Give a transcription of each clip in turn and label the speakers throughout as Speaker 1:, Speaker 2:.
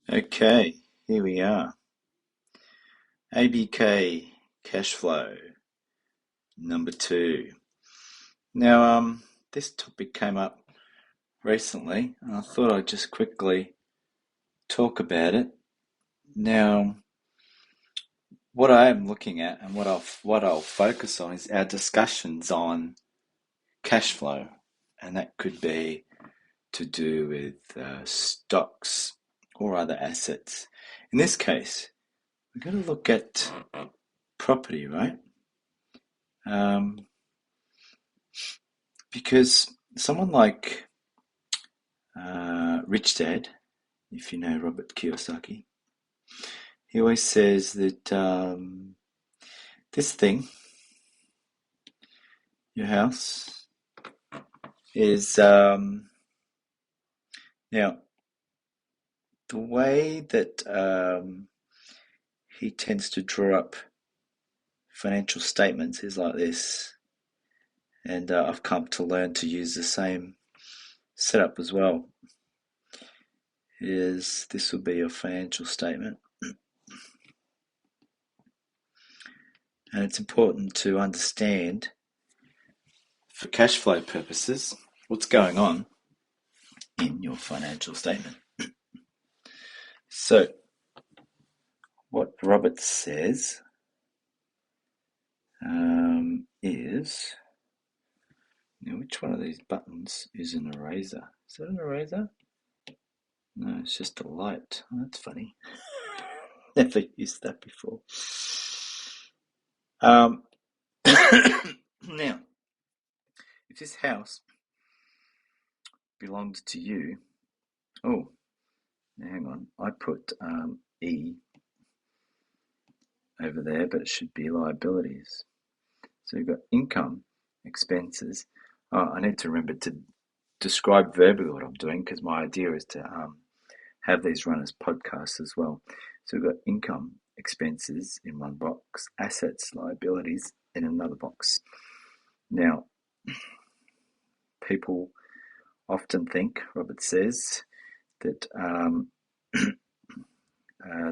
Speaker 1: Okay, here we are. ABK cash flow number two. Now, this topic came up recently, and I thought I'd just quickly talk about it. Now, what I am looking at and what I'll focus on is our discussions on cash flow, and that could be to do with stocks or other assets. In this case, we're going to look at property, right? Um, because someone like Rich Dad, if you know Robert Kiyosaki, he always says that this thing, your house, is now the way that he tends to draw up financial statements is like this, and I've come to learn to use the same setup as well. Is this will be your financial statement, and it's important to understand for cash flow purposes what's going on in your financial statement. So, what Robert says is, now which one of these buttons is an eraser? Is that an eraser? No, it's just a light. Oh, that's funny. Never used that before. Um, now, if this house belonged to you, oh, now hang on, I put E over there, but it should be liabilities. So you've got income, expenses. Oh, I need to remember to describe verbally what I'm doing because my idea is to have these run as podcasts as well. So we've got income, expenses in one box, assets, liabilities in another box. Now, people often think, Robert says, that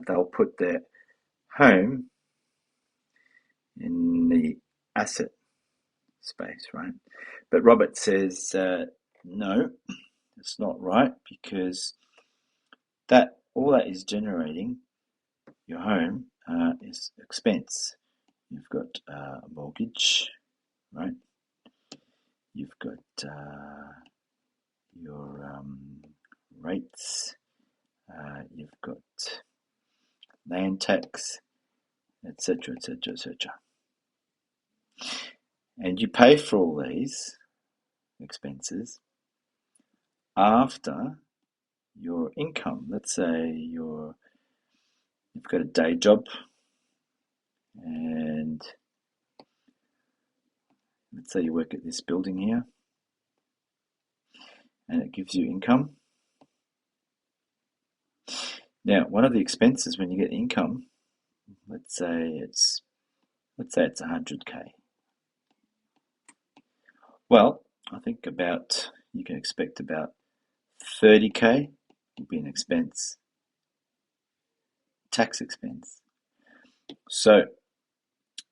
Speaker 1: they'll put their home in the asset space, right? But Robert says, no, it's not right because that all that is generating your home is expense. You've got a mortgage, right? You've got your rates. You've got land tax, etc., etc., etc. And you pay for all these expenses after your income. Let's say you've got a day job, and let's say you work at this building here, and it gives you income. Now, one of the expenses when you get income, let's say it's 100K. Well, I think you can expect about 30K will be an expense, tax expense. So,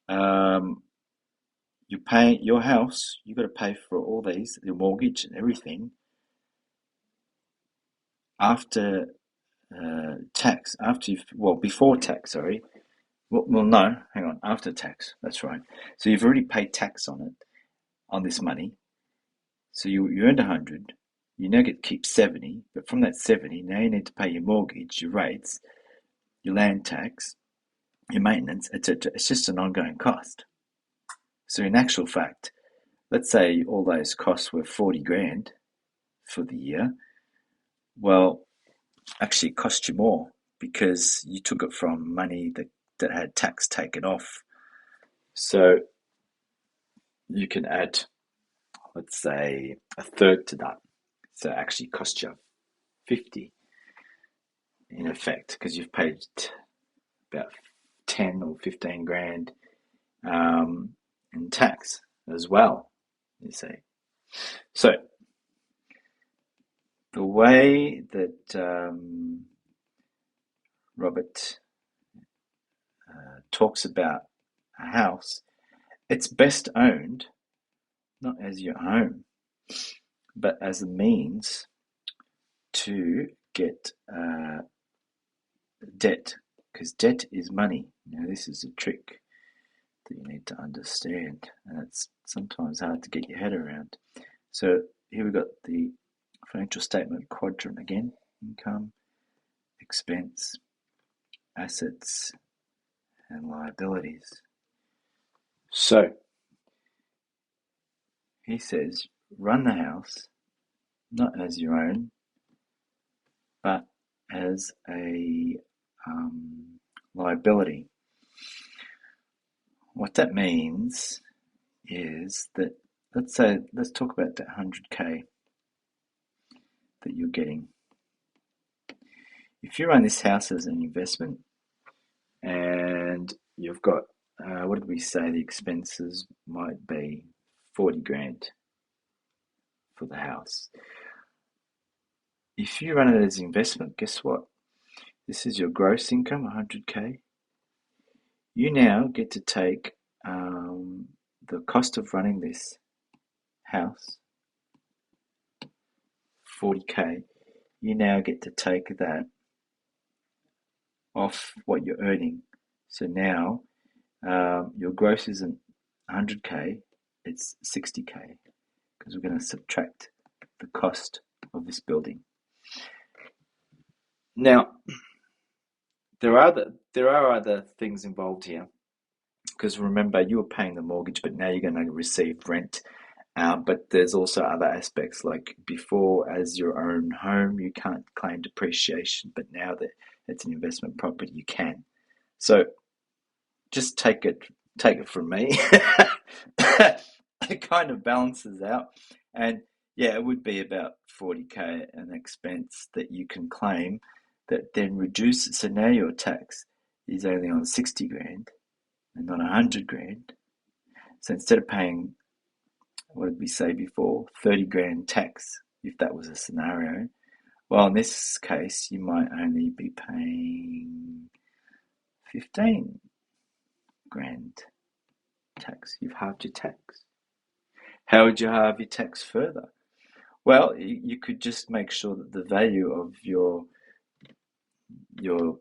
Speaker 1: you pay your house, you've got to pay for all these, your mortgage and everything after tax, before tax, sorry. Well, no, hang on, after tax, that's right. So you've already paid tax on it, on this money. So you earned 100, you now get to keep 70, but from that 70, now you need to pay your mortgage, your rates, your land tax, your maintenance, etc. It's just an ongoing cost. So in actual fact, let's say all those costs were 40 grand for the year. Well, actually it cost you more because you took it from money that had tax taken off. So you can add, let's say, a third to that. So it actually cost you 50 in effect because you've paid about 10 or 15 grand in tax as well, you see. So the way that Robert talks about a house, it's best owned not as your home, but as a means to get debt, because debt is money. Now, this is a trick that you need to understand, and it's sometimes hard to get your head around. So here we've got the financial statement quadrant again: income, expense, assets, and liabilities. So he says, run the house not as your own, but as a liability. What that means is that, let's talk about that 100K that you're getting. If you run this house as an investment and you've got, what did we say the expenses might be? 40 grand for the house. If you run it as investment, guess what? This is your gross income, 100K. You now get to take the cost of running this house, 40K. You now get to take that off what you're earning. So now your gross isn't 100K, it's 60K, because we're going to subtract the cost of this building. Now, there are other things involved here, because remember, you were paying the mortgage, but now you're going to receive rent. But there's also other aspects, like before, as your own home, you can't claim depreciation, but now that it's an investment property, you can. So just take it from me. It kind of balances out, and yeah, it would be about 40K an expense that you can claim, that then reduces. So now your tax is only on 60 grand and not 100 grand. So instead of paying, what did we say before, 30 grand tax, if that was a scenario, well, in this case, you might only be paying 15 grand tax. You've halved your tax. How would you halve your tax further? Well, you could just make sure that the value of your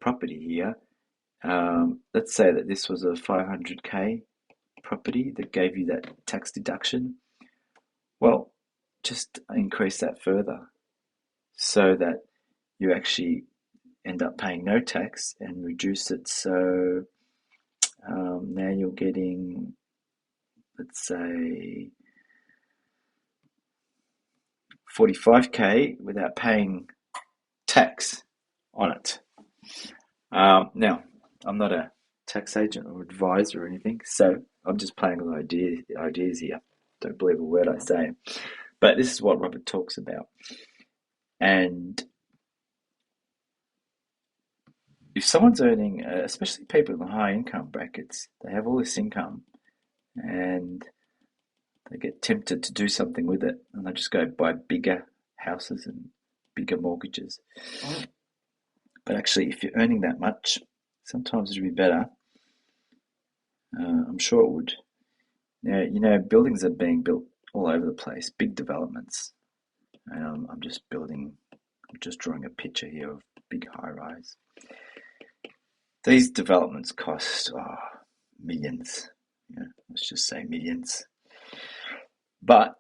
Speaker 1: property here, let's say that this was a 500K property that gave you that tax deduction. Well, just increase that further so that you actually end up paying no tax and reduce it. So now you're getting, let's say, 45K without paying tax on it. Now, I'm not a tax agent or advisor or anything, so I'm just playing with ideas here. Don't believe a word I say. But this is what Robert talks about. And if someone's earning, especially people in the high income brackets, they have all this income and they get tempted to do something with it, and they just go buy bigger houses and bigger mortgages. But actually, if you're earning that much, sometimes it'd be better. I'm sure it would. Now, buildings are being built all over the place, big developments. And I'm just drawing a picture here of big high-rise. These developments cost millions. Let's just say millions. But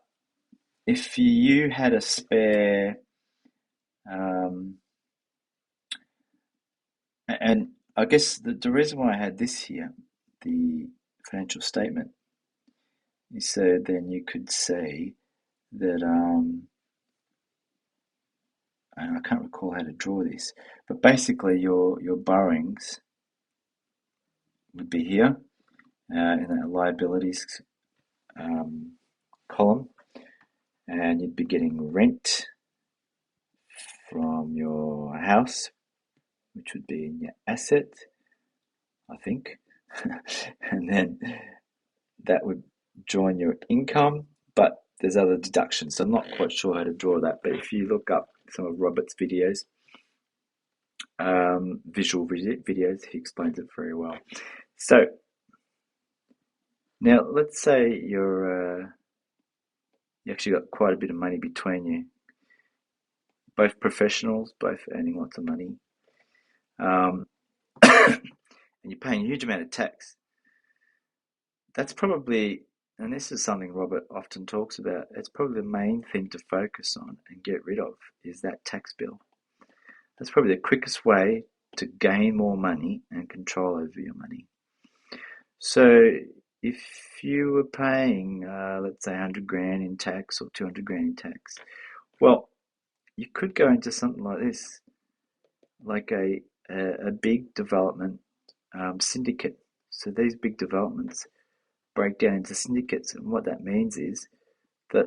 Speaker 1: if you had a spare, and I guess the reason why I had this here, the financial statement, is so then you could say that, and I can't recall how to draw this, but basically your borrowings would be here in that liabilities column, and you'd be getting rent from your house, which would be in your asset, I think, and then that would join your income, but there's other deductions, so I'm not quite sure how to draw that, but if you look up some of Robert's videos, visual videos. He explains it very well. So now let's say you actually got quite a bit of money between you, both professionals, both earning lots of money, um, and you're paying a huge amount of tax. That's probably, and this is something Robert often talks about, it's probably the main thing to focus on and get rid of is that tax bill. That's probably the quickest way to gain more money and control over your money. So if you were paying, let's say, 100 grand in tax or 200 grand in tax, well, you could go into something like this, like a big development syndicate. So these big developments break down into syndicates, and what that means is that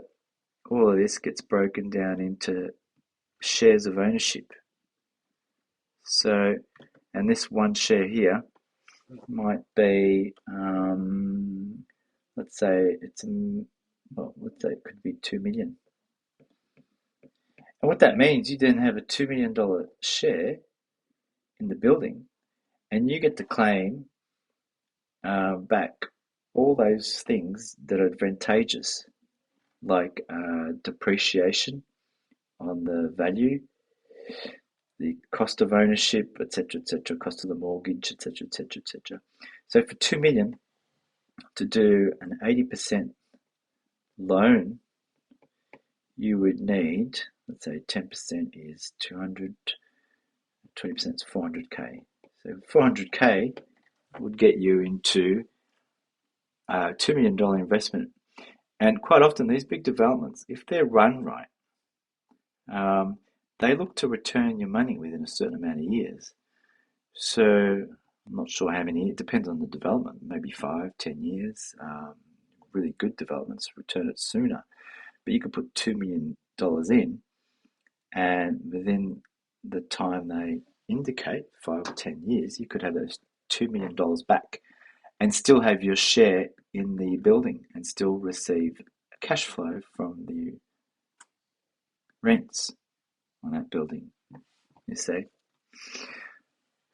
Speaker 1: all of this gets broken down into shares of ownership. So, and this one share here might be, let's say let's say it could be 2 million. And what that means, you then have a $2 million share in the building, and you get to claim back all those things that are advantageous, like depreciation on the value, the cost of ownership, etc., cost of the mortgage, etc. So for 2 million to do an 80% loan, you would need, let's say 10% is 200, 20% is 400k. So 400k would get you into a $2 million investment. And quite often these big developments, if they're run right, they look to return your money within a certain amount of years. So I'm not sure how many, it depends on the development, maybe 5, 10 years. Really good developments return it sooner. But you could put $2 million in, and within the time they indicate, 5 or 10 years, you could have those $2 million back and still have your share in the building and still receive cash flow from the rents on that building, you see.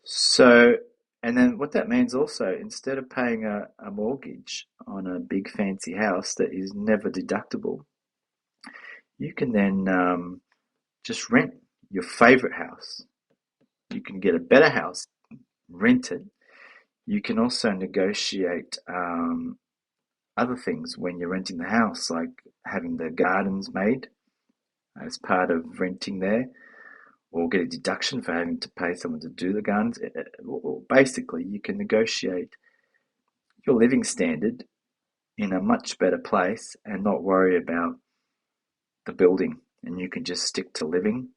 Speaker 1: So, and then what that means also, instead of paying a mortgage on a big fancy house that is never deductible, you can then just rent your favorite house. You can get a better house rented. You can also negotiate other things when you're renting the house, like having the gardens made as part of renting there, or get a deduction for having to pay someone to do the gardens. Basically, you can negotiate your living standard in a much better place and not worry about the building. And you can just stick to living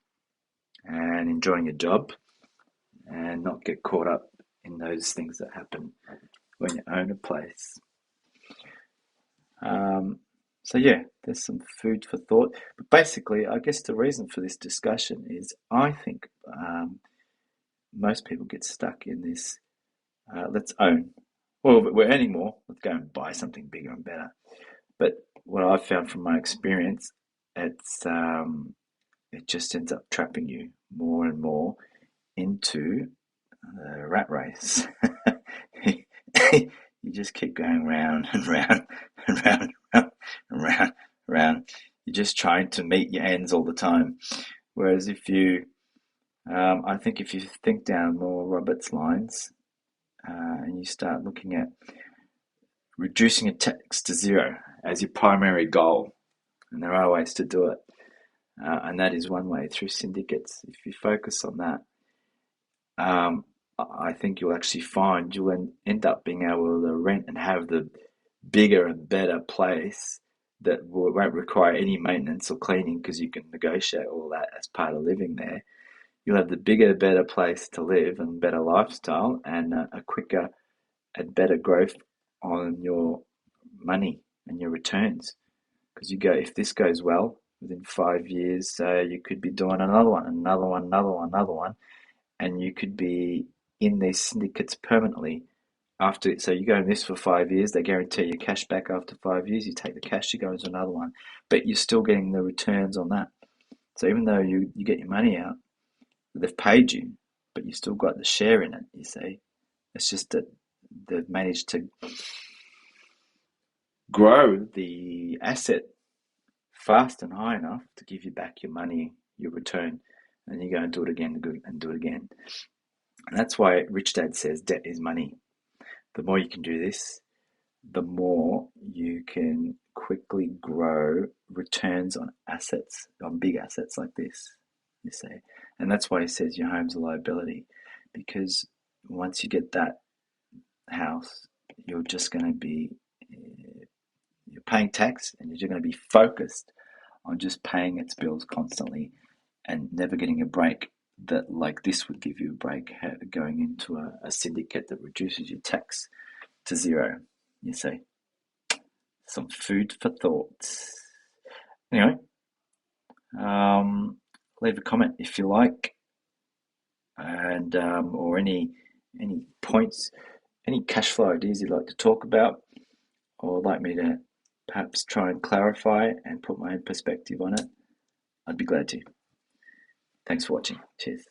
Speaker 1: and enjoying your job and not get caught up in those things that happen when you own a place. So yeah, there's some food for thought. But basically, I guess the reason for this discussion is I think most people get stuck in this, let's own. Well, we're earning more, let's go and buy something bigger and better. But what I've found from my experience, it just ends up trapping you more and more into the rat race. You just keep going round and round and round and round and round. You're just trying to meet your ends all the time. Whereas I think if you think down more Robert's lines and you start looking at reducing a tax to zero as your primary goal, and there are ways to do it, and that is one way through syndicates. If you focus on that, I think you'll actually find you'll end up being able to rent and have the bigger and better place that won't require any maintenance or cleaning because you can negotiate all that as part of living there. You'll have the bigger, better place to live and better lifestyle and a quicker and better growth on your money and your returns. Because you go, if this goes well, within 5 years, you could be doing another one, another one, and you could be in these syndicates permanently after. So you go in this for 5 years, they guarantee you cash back after 5 years. You take the cash, you go into another one, but you're still getting the returns on that. So even though you get your money out, they've paid you. but you still got the share in it, you see. It's just that they've managed to grow the asset fast and high enough to give you back your money, your return, and you go and do it again and do it again. And that's why Rich Dad says debt is money. The more you can do this, the more you can quickly grow returns on assets, on big assets like this, you see. And that's why he says your home's a liability, because once you get that house, you're just going to be, you're paying tax and you're going to be focused on just paying its bills constantly and never getting a break that like this would give you a break going into a syndicate that reduces your tax to zero, you see. Some food for thought. Anyway, leave a comment if you like, and or any points, any cash flow ideas you'd like to talk about, or like me to perhaps try and clarify and put my own perspective on it. I'd be glad to. Thanks for watching. Cheers.